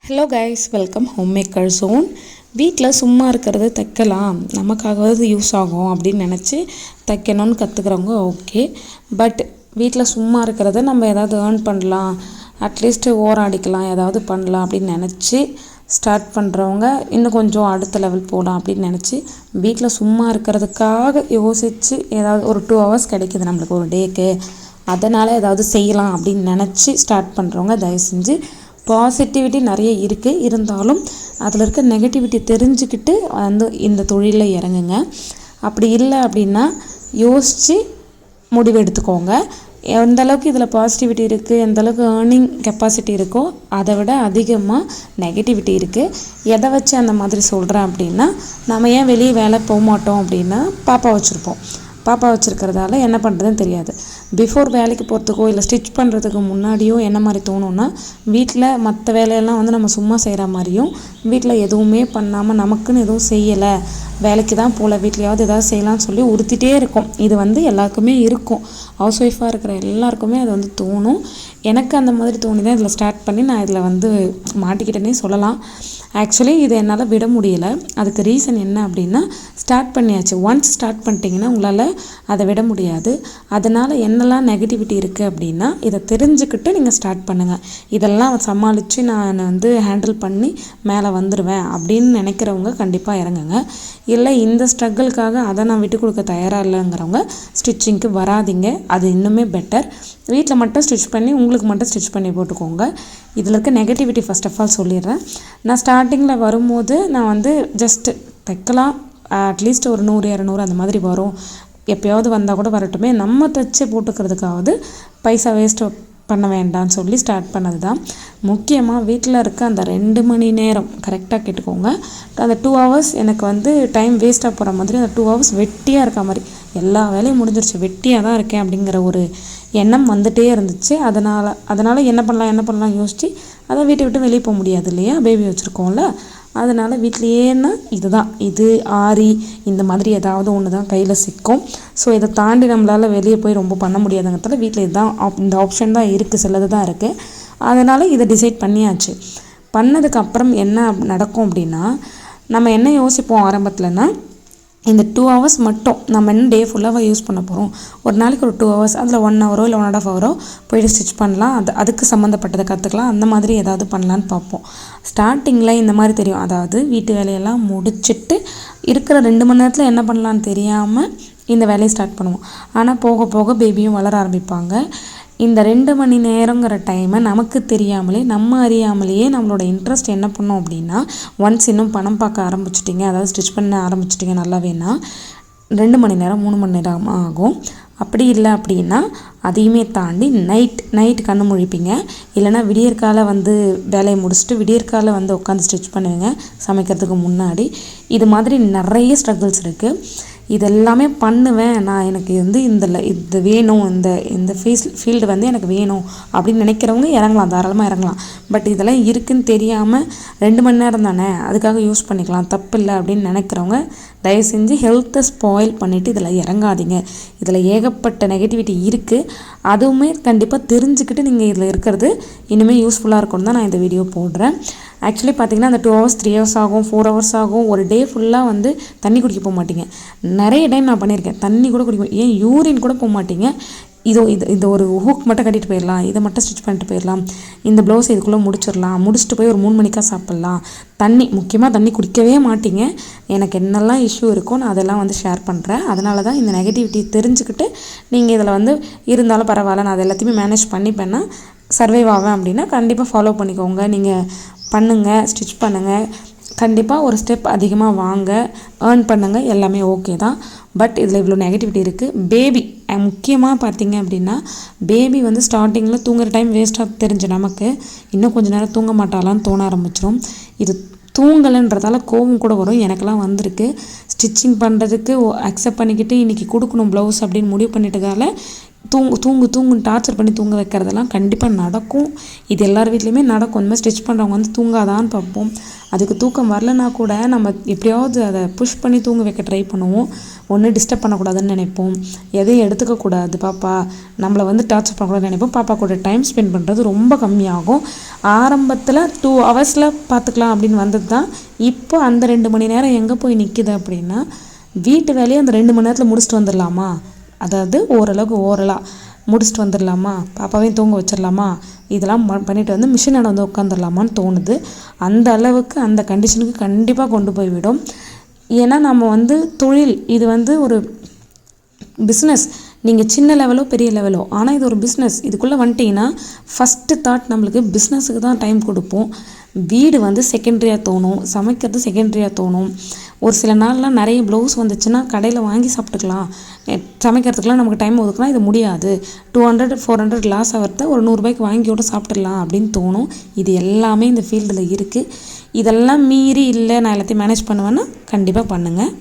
Hello guys, welcome home maker zone. வீட்டில் சும்மா இருக்கிறது தைக்கலாம், நமக்காகவது யூஸ் ஆகும் அப்படின்னு நினச்சி தைக்கணும்னு கற்றுக்குறவங்க ஓகே. பட் வீட்டில் சும்மா இருக்கிறத நம்ம ஏதாவது ஏர்ன் பண்ணலாம், அட்லீஸ்ட் ஓரம் அடிக்கலாம், ஏதாவது பண்ணலாம் அப்படின்னு நினச்சி ஸ்டார்ட் பண்ணுறவங்க இன்னும் கொஞ்சம் அடுத்த லெவல் போகலாம் அப்படின்னு நினச்சி வீட்டில் சும்மா இருக்கிறதுக்காக யோசித்து ஏதாவது ஒரு 2 hours கிடைக்கிது நம்மளுக்கு ஒரு டேக்கு, அதனால் ஏதாவது செய்யலாம் அப்படின்னு நினச்சி ஸ்டார்ட் பண்ணுறவங்க தயவு செஞ்சு பாசிட்டிவிட்டி நிறைய இருக்குது, இருந்தாலும் அதில் இருக்க நெகட்டிவிட்டி தெரிஞ்சுக்கிட்டு இந்த தொழிலில் இறங்குங்க. அப்படி இல்லை அப்படின்னா யோசித்து முடிவு எடுத்துக்கோங்க. எந்த அளவுக்கு இதில் பாசிட்டிவிட்டி இருக்குது, எந்த அளவுக்கு ஏர்னிங் கெப்பாசிட்டி இருக்கோ அதை விட அதிகமாக நெகட்டிவிட்டி இருக்குது. எதை வச்சு அந்த மாதிரி சொல்கிறேன் அப்படின்னா, நம்ம ஏன் வெளியே வேலை போக மாட்டோம் அப்படின்னா பாப்பா வச்சுருக்கிறதால என்ன பண்ணுறதுன்னு தெரியாது. பிஃபோர் வேலைக்கு போகிறதுக்கோ இல்லை ஸ்டிச் பண்ணுறதுக்கு முன்னாடியோ என்ன மாதிரி தோணுன்னா, வீட்டில் மற்ற வேலையெல்லாம் நம்ம சும்மா செய்கிற மாதிரியும், வீட்டில் எதுவுமே பண்ணாமல் நமக்குன்னு எதுவும் செய்யலை, வேலைக்கு தான் போகல, வீட்லையாவது ஏதாவது செய்யலாம்னு சொல்லி உறுத்திட்டே இருக்கும். இது எல்லாருக்குமே இருக்கும், ஹவுஸ் ஒய்ஃபாக இருக்கிற எல்லாருக்குமே அது தோணும். எனக்கு அந்த மாதிரி தோணி தான் இதில் ஸ்டார்ட் பண்ணி நான் இதில் மாட்டிக்கிட்டேனே சொல்லலாம். ஆக்சுவலி இது என்னால் விட முடியலை. அதுக்கு ரீசன் என்ன அப்படின்னா, ஸ்டார்ட் பண்ணியாச்சு. ஒன்ஸ் ஸ்டார்ட் பண்ணிட்டீங்கன்னா உங்களால் அதை விட முடியாது. அதனால் என்னெல்லாம் நெகட்டிவிட்டி இருக்குது அப்படின்னா இதை தெரிஞ்சுக்கிட்டு நீங்கள் ஸ்டார்ட் பண்ணுங்கள். இதெல்லாம் சமாளித்து நான் ஹேண்டில் பண்ணி மேலே வந்துடுவேன் அப்படின்னு நினைக்கிறவங்க கண்டிப்பாக இறங்குங்க. இல்லை இந்த ஸ்ட்ரகிளுக்காக அதை நான் விட்டு கொடுக்க தயாராக இல்லைங்கிறவங்க ஸ்டிச்சிங்க்கு வராதிங்க. அது இன்னுமே பெட்டர். வீட்டில் மட்டும் ஸ்டிச் பண்ணி உங்களுக்கு மட்டும் ஸ்டிச் பண்ணி போட்டுக்கோங்க. இதில் இருக்க நெகட்டிவிட்டி ஃபஸ்ட் ஆஃப் ஆல் சொல்லிடுறேன். நான் ஸ்டார்டிங்கில் வரும்போது நான் ஜஸ்ட்டு தைக்கலாம், அட்லீஸ்ட் ஒரு 100-200 அந்த மாதிரி வரும், எப்போயாவது வந்தால் கூட வரட்டுமே, நம்ம தைச்சி போட்டுக்கிறதுக்காவது பைசா வேஸ்ட்டு பண்ண வேண்டாம்னு சொல்லி ஸ்டார்ட் பண்ணது தான். முக்கியமாக வீட்டில் இருக்க அந்த 2 மணி நேரம் கரெக்டாக கேட்டுக்கோங்க. அந்த 2 hours எனக்கு டைம் வேஸ்ட்டாக போகிற மாதிரி, அந்த 2 hours வெட்டியாக இருக்க மாதிரி, எல்லா வேலையும் முடிஞ்சிருச்சு, வெட்டியாக தான் இருக்கேன் அப்படிங்கிற ஒரு எண்ணம் வந்துகிட்டே இருந்துச்சு. அதனால் என்ன பண்ணலாம் யோசித்து அதை வீட்டை விட்டு வெளியே போக முடியாது இல்லையா, பேபி வச்சுருக்கோம்ல. அதனால் வீட்லேயேன்னா இது ஆரி இந்த மாதிரி ஏதாவது ஒன்று தான் கையில் சிக்கும். ஸோ இதை தாண்டி நம்மளால் வெளியே போய் ரொம்ப பண்ண முடியாதுங்கிறதால வீட்டில் இந்த ஆப்ஷன் தான் இருக்குது, சிலது தான் இருக்குது. அதனால் இதை டிசைட் பண்ணியாச்சு. பண்ணதுக்கப்புறம் என்ன நடக்கும் அப்படின்னா, நம்ம என்ன யோசிப்போம் ஆரம்பத்தில்னா, இந்த 2 hours மட்டும் நம்ம டே ஃபுல்லாக யூஸ் பண்ண போகிறோம், ஒரு நாளைக்கு ஒரு 2 hours, அதில் 1 hour இல்லை 1.5 hour போய்ட்டு ஸ்டிச் பண்ணலாம், அதுக்கு சம்மந்தப்பட்டதை கற்றுக்கலாம், அந்த மாதிரி ஏதாவது பண்ணலான்னு பார்ப்போம். ஸ்டார்டிங்கில் இந்த மாதிரி தெரியும், அதாவது வீட்டு வேலையெல்லாம் முடிச்சுட்டு இருக்கிற 2 மணி நேரத்தில் என்ன பண்ணலான்னு தெரியாமல் இந்த வேலையை ஸ்டார்ட் பண்ணுவோம். ஆனால் போக போக பேபியும் வளர ஆரம்பிப்பாங்க. இந்த 2 மணி நேரங்கிற டைமை நமக்கு தெரியாமலே, நம்ம அறியாமலேயே நம்மளோட இன்ட்ரெஸ்ட் என்ன பண்ணோம் அப்படின்னா, ஒன்ஸ் இன்னும் பணம் பார்க்க ஆரம்பிச்சிட்டிங்க, அதாவது ஸ்டிச் பண்ண ஆரம்பிச்சிட்டிங்க நல்லாவேனா 2 மணி நேரம் 3 மணி நேரம் ஆகும். அப்படி இல்லை அப்படின்னா அதையுமே தாண்டி நைட் கண்ணு முழிப்பீங்க, இல்லைனா விடியற்கால வேலையை முடிச்சுட்டு விடியற்கால உட்காந்து ஸ்டிச் பண்ணுவீங்க சமைக்கிறதுக்கு முன்னாடி. இது மாதிரி நிறைய ஸ்ட்ரகிள்ஸ் இருக்குது. இதெல்லாமே பண்ணுவேன் நான், எனக்கு இது வேணும், இந்த ஃபீல்டு எனக்கு வேணும் அப்படின்னு நினைக்கிறவங்க இறங்கலாம், தாராளமாக இறங்கலாம். பட் இதெல்லாம் இருக்குதுன்னு தெரியாமல் 2 மணி நேரம் தானே அதுக்காக யூஸ் பண்ணிக்கலாம், தப்பு இல்லை அப்படின்னு நினைக்கிறவங்க தயவு செஞ்சு ஹெல்த்தை ஸ்பாயில் பண்ணிவிட்டு இதில் இறங்காதீங்க. இதில் ஏகப்பட்ட நெகட்டிவிட்டி இருக்குது. அதுவுமே கண்டிப்பாக தெரிஞ்சுக்கிட்டு நீங்கள் இதில் இருக்கிறது இனிமேல் யூஸ்ஃபுல்லாக இருக்கும்னு தான் நான் இந்த வீடியோ போடுறேன். ஆக்சுவலி பார்த்திங்கன்னா அந்த 2 hours 3 hours ஆகும், 4 hours ஆகும். ஒரு டே ஃபுல்லாக தண்ணி குடிக்க போக மாட்டீங்க. நிறைய டைம் நான் பண்ணியிருக்கேன், தண்ணி கூட குடிக்க, ஏன் யூரின் கூட போக மாட்டீங்க. இது ஒரு ஹூக் மட்டும் கட்டிட்டு போயிடலாம், இதை மட்டும் ஸ்டிச் பண்ணிட்டு போயிடலாம், இந்த ப்ளவுஸ் இதுக்குள்ளே முடிச்சுட்டு போய் ஒரு 3 மணிக்காக சாப்பிட்லாம். முக்கியமாக தண்ணி குடிக்கவே மாட்டீங்க. எனக்கு என்னெல்லாம் இஷ்யூ இருக்கோ நான் அதெல்லாம் ஷேர் பண்ணுறேன். அதனால தான் இந்த நெகட்டிவிட்டி தெரிஞ்சுக்கிட்டு நீங்கள் இதில் இருந்தாலும் பரவாயில்ல, நான் அதை எல்லாத்தையுமே மேனேஜ் பண்ணிப்பேன்னா சர்வைவ் ஆவேன் அப்படின்னா கண்டிப்பாக ஃபாலோ பண்ணிக்கோங்க. நீங்கள் பண்ணுங்கள், ஸ்டிச் பண்ணுங்கள், கண்டிப்பாக ஒரு ஸ்டெப் அதிகமாக வாங்க, ஏர்ன் பண்ணுங்கள், எல்லாமே ஓகே தான். பட் இதில் இவ்வளோ நெகட்டிவிட்டி இருக்குது. பேபி முக்கியமாக பார்த்திங்க அப்படின்னா, பேபி ஸ்டார்டிங்கில் தூங்குற டைம் வேஸ்ட்டாக தெரிஞ்ச நமக்கு இன்னும் கொஞ்சம் நேரம் தூங்க மாட்டாலான்னு தோண ஆரம்பிச்சிடும். இது தூங்கலைன்றதால கோவம் கூட வரும், எனக்கெல்லாம் வந்திருக்கு. ஸ்டிச்சிங் பண்ணுறதுக்கு அக்செப்ட் பண்ணிக்கிட்டு இன்றைக்கி கொடுக்கணும் ப்ளவுஸ் அப்படின்னு முடிவு பண்ணிட்டதால தூங்குன்னு டார்ச்சர் பண்ணி தூங்க வைக்கிறதெல்லாம் கண்டிப்பாக நடக்கும். இது எல்லார் வீட்லேயுமே நடக்கும். இந்த மாதிரி ஸ்டிச் பண்ணுறவங்க வந்து தூங்காதான்னு பார்ப்போம். அதுக்கு தூக்கம் வரலனா கூட நம்ம எப்படியாவது அதை புஷ் பண்ணி தூங்க வைக்க ட்ரை பண்ணுவோம். ஒன்று டிஸ்டர்ப் பண்ணக்கூடாதுன்னு நினைப்போம், எதையும் எடுத்துக்கக்கூடாது பாப்பா, நம்மளை வந்து டார்ச்சர் பண்ணக்கூடாதுன்னு நினைப்போம். பாப்பா கூட டைம் ஸ்பெண்ட் பண்ணுறது ரொம்ப கம்மியாகும். ஆரம்பத்தில் 2 ஹவர்ஸில் பார்த்துக்கலாம் அப்படின்னு வந்தது தான் இப்போ அந்த 2 மணி நேரம் எங்கே போய் நிற்கிது அப்படின்னா, வீட்டு வேலையை அந்த 2 மணி நேரத்தில் முடிச்சுட்டு வந்துடலாமா, அதாவது ஓரலாக முடிச்சுட்டு வந்துடலாமா, பாப்பாவையும் தூங்க வச்சிடலாமா, இதெல்லாம் பண்ணிட்டு வந்து மிஷினோட வந்து உட்காந்துடலாமான்னு தோணுது. அந்த அளவுக்கு அந்த கண்டிஷனுக்கு கண்டிப்பாக கொண்டு போய் விடும். ஏன்னா நம்ம வந்து தொழில் இது வந்து ஒரு பிஸ்னஸ். நீங்கள் சின்ன லெவலோ பெரிய லெவலோ, ஆனால் இது ஒரு பிஸ்னஸ். இதுக்குள்ளே வந்துட்டிங்கன்னா ஃபஸ்ட்டு தாட் நம்மளுக்கு பிஸ்னஸுக்கு தான் டைம் கொடுப்போம். வீடு வந்து செகண்ட்ரியாக தோணும், சமைக்கிறது செகண்ட்ரியாக தோணும். ஒரு சில நாள்லாம் நிறைய ப்ளவுஸ் வந்துச்சுன்னா கடையில் வாங்கி சாப்பிட்டுக்கலாம், சமைக்கிறதுக்குலாம் நமக்கு டைம் ஒதுக்கலாம். இது முடியாது, 200-400 லாஸ் ஆகிறத ஒரு 100 ரூபாய்க்கு வாங்கியோட சாப்பிட்டுடலாம் அப்படின்னு தோணும். இது எல்லாமே இந்த ஃபீல்டில் இருக்குது. இதெல்லாம் மீறி இல்லை நான் எல்லாத்தையும் மேனேஜ் பண்ணுவேன்னா கண்டிப்பாக பண்ணுங்கள்.